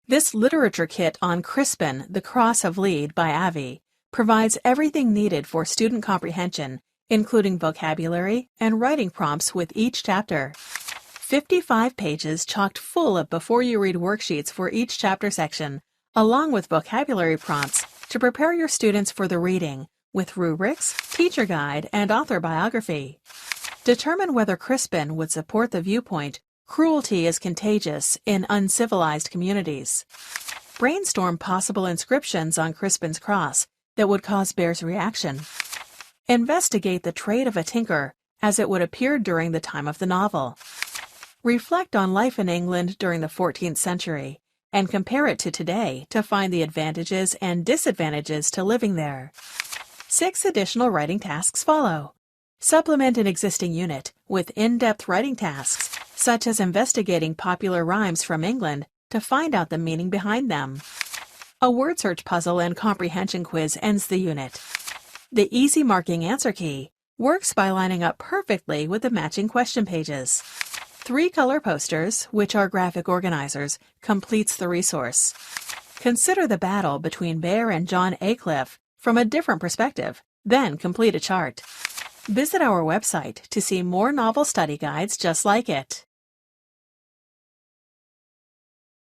This literature kit on Crispin, The Cross of Lead by Avi provides everything needed for student comprehension, including vocabulary and writing prompts with each chapter. 55 pages chocked full of before-you-read worksheets for each chapter section, along with vocabulary prompts to prepare your students for the reading, with rubrics, teacher guide, and author biography. Determine whether Crispin would support the viewpoint "cruelty is contagious" in uncivilized communities. Brainstorm possible inscriptions on Crispin's cross that would cause Bear's reaction. Investigate the trade of a tinker as it would appear during the time of the novel. Reflect on life in England during the 14th century and compare it to today to find the advantages and disadvantages to living there. 6 additional writing tasks follow. Supplement an existing unit with in-depth writing tasks, such as investigating popular rhymes from England to find out the meaning behind them. A word search puzzle and comprehension quiz ends the unit. The easy marking answer key works by lining up perfectly with the matching question pages. 3 color posters, which are graphic organizers, completes the resource. Consider the battle between Bear and John Aycliffe from a different perspective, then complete a chart. Visit our website to see more novel study guides just like it.